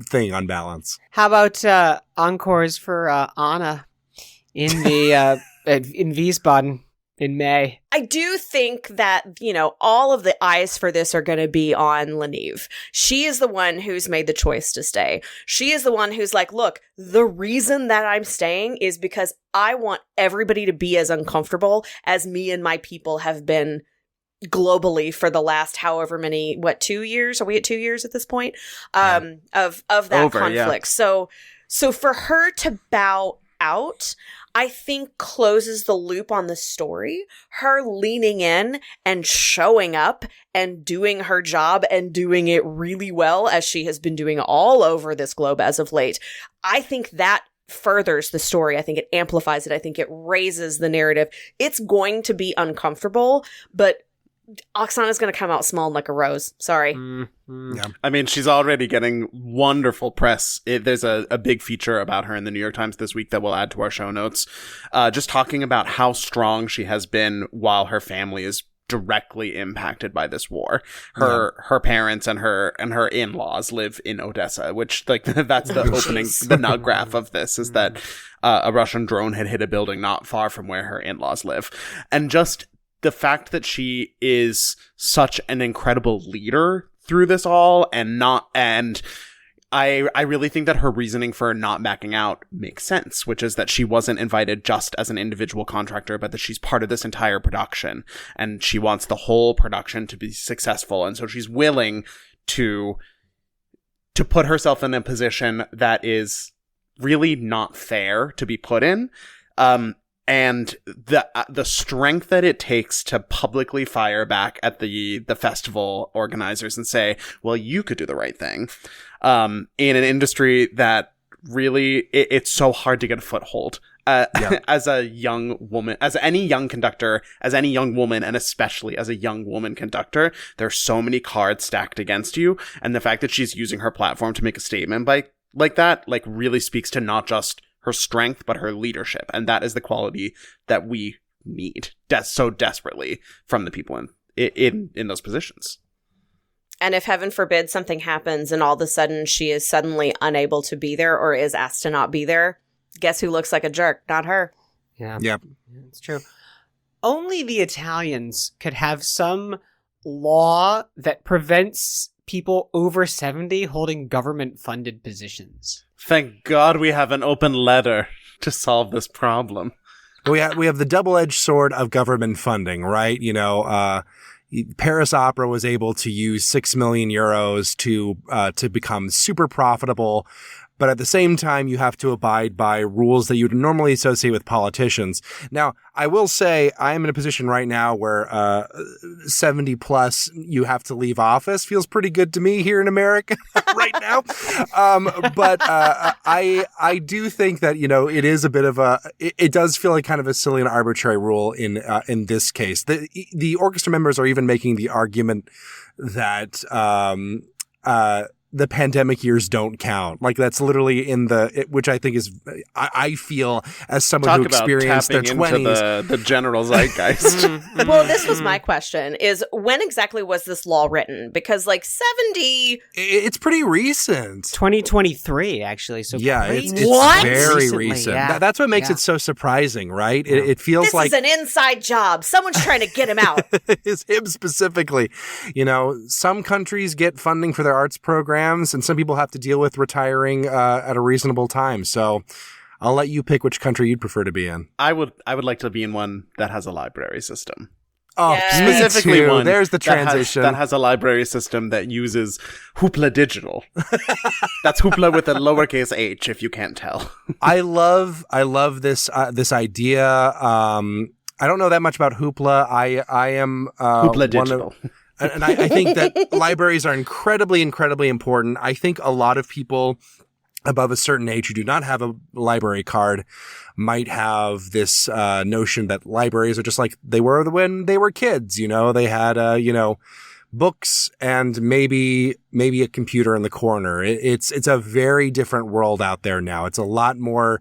thing on balance. How about encores for Anna in the in Wiesbaden in May? I do think that, all of the eyes for this are going to be on Leneve. She is the one who's made the choice to stay. She is the one who's like, look, the reason that I'm staying is because I want everybody to be as uncomfortable as me and my people have been globally for the last however many 2 years, are we at 2 years at this point of that conflict. So for her to bow out, I think closes the loop on the story. Her leaning in and showing up and doing her job and doing it really well, as she has been doing all over this globe as of late, I think that furthers the story. I think it amplifies it. I think it raises the narrative. It's going to be uncomfortable, but Oksana's going to come out smelling like a rose. Sorry. Mm-hmm. Yeah. She's already getting wonderful press. There's a big feature about her in the New York Times this week that we'll add to our show notes. Just talking about how strong she has been while her family is directly impacted by this war. Her parents and her in-laws live in Odessa, which that's the opening, the nug graph of this is that a Russian drone had hit a building not far from where her in-laws live. And just the fact that she is such an incredible leader through this all I really think that her reasoning for not backing out makes sense, which is that she wasn't invited just as an individual contractor, but that she's part of this entire production and she wants the whole production to be successful. And so she's willing to put herself in a position that is really not fair to be put in. And the strength that it takes to publicly fire back at the festival organizers and say, well, you could do the right thing, in an industry that really, it's so hard to get a foothold. As a young woman, as any young conductor, as any young woman, and especially as a young woman conductor, there's so many cards stacked against you. And the fact that she's using her platform to make a statement like that, like, really speaks to not just her strength, but her leadership. And that is the quality that we need so desperately from the people in those positions. And if, heaven forbid, something happens and all of a sudden she is suddenly unable to be there or is asked to not be there, guess who looks like a jerk? Not her. Yeah. Yep. It's true. Only the Italians could have some law that prevents people over 70 holding government-funded positions. Thank God we have an open letter to solve this problem. We have the double-edged sword of government funding, right? You know, Paris Opera was able to use 6 million euros to become super profitable. But at the same time, you have to abide by rules that you would normally associate with politicians. Now, I will say I'm in a position right now where 70 plus, you have to leave office. Feels pretty good to me here in America right now. But I do think that, you know, it is a bit of it does feel like kind of a silly and arbitrary rule in this case. The orchestra members are even making the argument that the pandemic years don't count. Like, that's literally which I think is, I feel, as someone who experienced their 20s. The general zeitgeist. Well, this was my question, is when exactly was this law written? Because, like, 70... It's pretty recent. 2023, actually. So yeah, it's very recently, recent. Yeah. That's what makes it so surprising, right? It feels this like... This is an inside job. Someone's trying to get him out. It's him specifically. You know, some countries get funding for their arts programs, and some people have to deal with retiring at a reasonable time. So I'll let you pick which country you'd prefer to be in. I would like to be in one that has a library system. Oh, yes. Specifically one. There's the transition. That has a library system that uses Hoopla Digital. That's Hoopla with a lowercase h, if you can't tell. I love this idea. I don't know that much about Hoopla. I am Hoopla Digital. And I think that libraries are incredibly, incredibly important. I think a lot of people above a certain age who do not have a library card might have this notion that libraries are just like they were when they were kids. You know, they had, books and maybe a computer in the corner. It's a very different world out there now. It's a lot more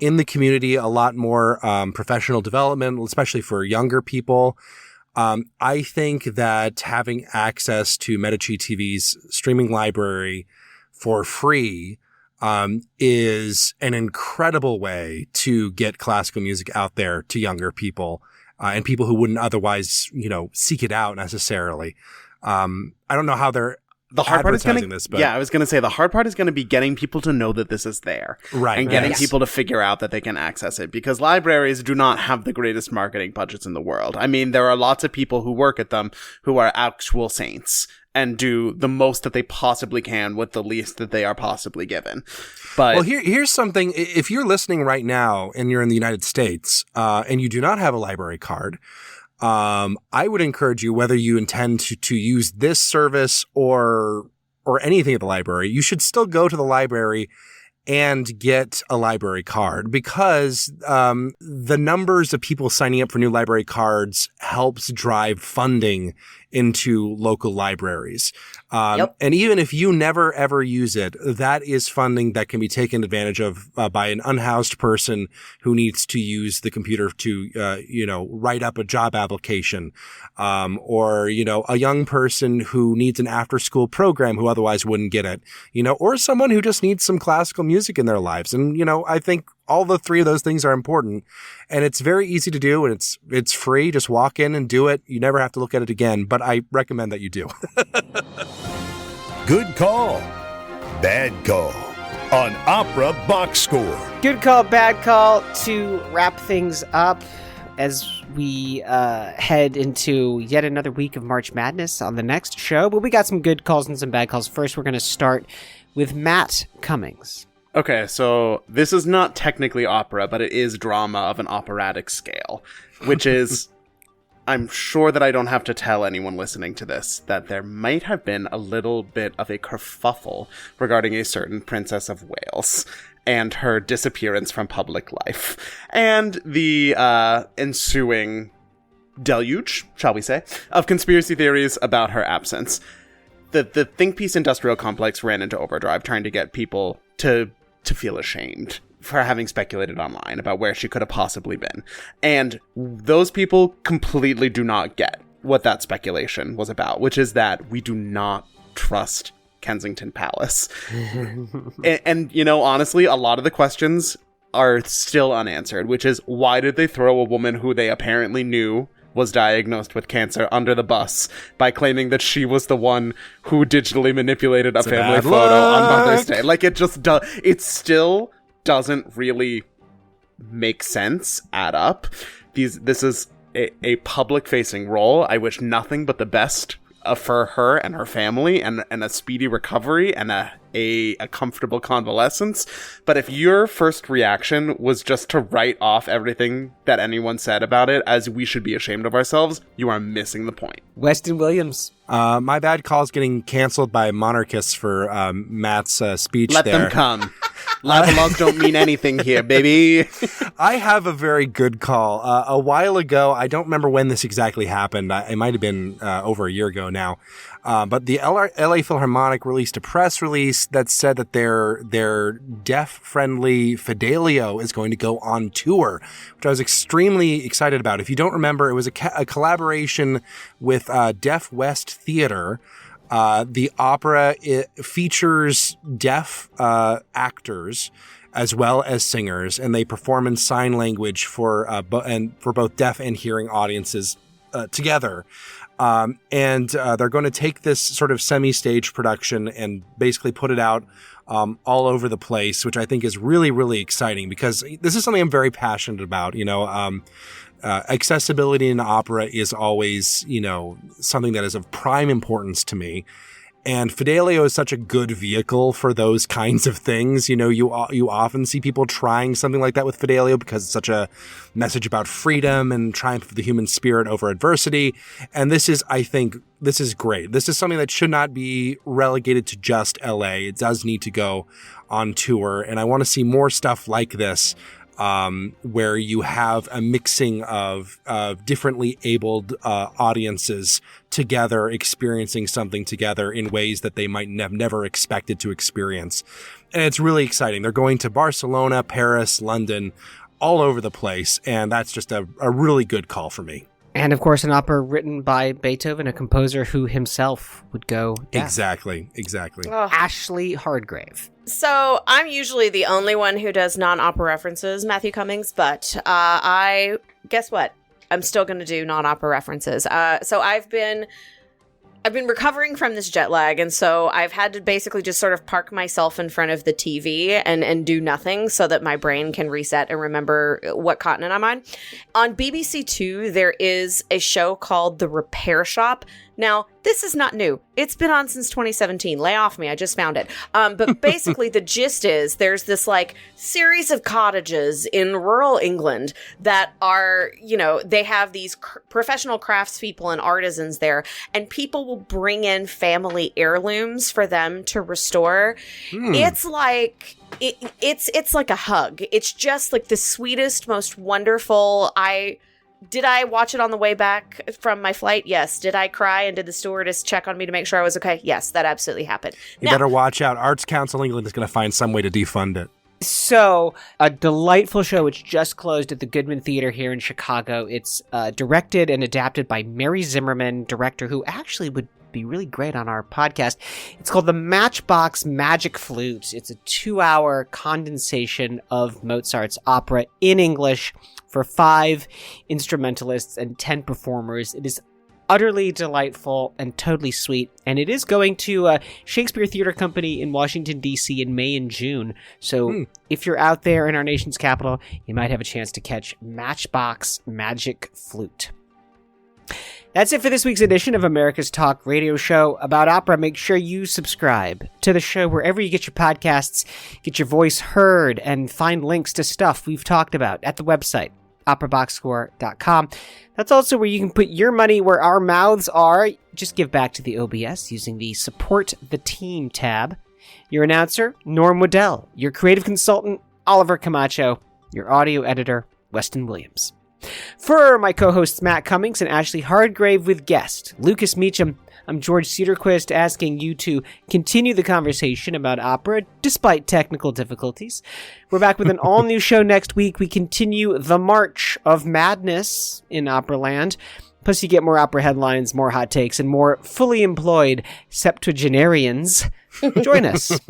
in the community, a lot more professional development, especially for younger people. I think that having access to Medici TV's streaming library for free is an incredible way to get classical music out there to younger people and people who wouldn't otherwise, you know, seek it out necessarily. I don't know how they're the hard part is going to, this, but yeah, I was going to say the hard part is going to be getting people to know that this is there, right? And getting people to figure out that they can access it, because libraries do not have the greatest marketing budgets in the world. I mean, there are lots of people who work at them who are actual saints and do the most that they possibly can with the least that they are possibly given. But well, here's something: if you're listening right now and you're in the United States and you do not have a library card, I would encourage you, whether you intend to use this service or anything at the library, you should still go to the library and get a library card, because the numbers of people signing up for new library cards helps drive funding into local libraries. And even if you never, ever use it, that is funding that can be taken advantage of by an unhoused person who needs to use the computer to, write up a job application, or, a young person who needs an after-school program who otherwise wouldn't get it, or someone who just needs some classical music in their lives. And, I think all the three of those things are important, and it's very easy to do, and it's free. Just walk in and do it. You never have to look at it again, but I recommend that you do. Good call, bad call on Opera Box Score. Good call, bad call. To wrap things up as we head into yet another week of March Madness on the next show, but we got some good calls and some bad calls. First, we're going to start with Matt Cummings. Okay, so this is not technically opera, but it is drama of an operatic scale, which is, I'm sure that I don't have to tell anyone listening to this that there might have been a little bit of a kerfuffle regarding a certain Princess of Wales and her disappearance from public life, and the ensuing deluge, shall we say, of conspiracy theories about her absence. The think piece industrial complex ran into overdrive trying to get people to feel ashamed for having speculated online about where she could have possibly been. And those people completely do not get what that speculation was about, which is that we do not trust Kensington Palace. and, you know, honestly, a lot of the questions are still unanswered, which is, why did they throw a woman who they apparently knew was diagnosed with cancer under the bus by claiming that she was the one who digitally manipulated a family photo on Mother's Day? Like, it still doesn't really make sense, add up. This is a public-facing role. I wish nothing but the best for her and her family, and a speedy recovery and a comfortable convalescence. But if your first reaction was just to write off everything that anyone said about it as we should be ashamed of ourselves, you are missing the point. Weston Williams. My bad call's getting canceled by monarchists for Matt's speech. Let them come. Laws don't mean anything here, baby. I have a very good call. A while ago, I don't remember when this exactly happened. It might have been over a year ago now. But the LA Philharmonic released a press release that said that their deaf-friendly Fidelio is going to go on tour, which I was extremely excited about. If you don't remember, it was a collaboration with Deaf West Theater. The opera features deaf actors as well as singers, and they perform in sign language for both deaf and hearing audiences together. And they're going to take this sort of semi-stage production and basically put it out all over the place, which I think is really, really exciting, because this is something I'm very passionate about. You know, accessibility in opera is always, you know, something that is of prime importance to me. And Fidelio is such a good vehicle for those kinds of things. You know, you often see people trying something like that with Fidelio because it's such a message about freedom and triumph of the human spirit over adversity. And I think this is great. This is something that should not be relegated to just LA. It does need to go on tour. And I want to see more stuff like this, where you have a mixing of differently abled audiences together, experiencing something together in ways that they might have never expected to experience. And it's really exciting. They're going to Barcelona, Paris, London, all over the place. And that's just a really good call for me. And, of course, an opera written by Beethoven, a composer who himself would go deaf. Exactly. Oh. Ashley Hardgrave. So I'm usually the only one who does non-opera references, Matthew Cummings, but guess what? I'm still going to do non-opera references. So I've been recovering from this jet lag, and so I've had to basically just sort of park myself in front of the TV and do nothing so that my brain can reset and remember what continent I'm on. On BBC Two, there is a show called The Repair Shop. Now, this is not new. It's been on since 2017. Lay off me. I just found it. But basically, the gist is there's this like series of cottages in rural England that are, you know, they have these professional craftspeople and artisans there, and people will bring in family heirlooms for them to restore. It's like it's like a hug. It's just like the sweetest, most wonderful. Did I watch it on the way back from my flight? Yes. Did I cry and did the stewardess check on me to make sure I was okay? Yes, that absolutely happened. You better watch out. Arts Council England is going to find some way to defund it. So, a delightful show which just closed at the Goodman Theater here in Chicago. It's directed and adapted by Mary Zimmerman, director who actually would be really great on our podcast. It's called The Matchbox Magic Flute. It's a 2-hour condensation of Mozart's opera in English for 5 instrumentalists and 10 performers. It is utterly delightful and totally sweet, and it is going to Shakespeare Theater Company in Washington, D.C. in May and June. So if you're out there in our nation's capital, you might have a chance to catch Matchbox Magic Flute. That's it for this week's edition of America's Talk radio show about opera. Make sure you subscribe to the show wherever you get your podcasts, get your voice heard, and find links to stuff we've talked about at the website, operaboxscore.com. That's also where you can put your money where our mouths are. Just give back to the OBS using the Support the Team tab. Your announcer, Norm Waddell. Your creative consultant, Oliver Camacho. Your audio editor, Weston Williams. For my co-hosts Matt Cummings and Ashley Hardgrave with guest Lucas Meachem, I'm George Cedarquist asking you to continue the conversation about opera despite technical difficulties. We're back with an all-new show next week. We continue the march of madness in opera land. Plus you get more opera headlines, more hot takes, and more fully employed septuagenarians. Join us.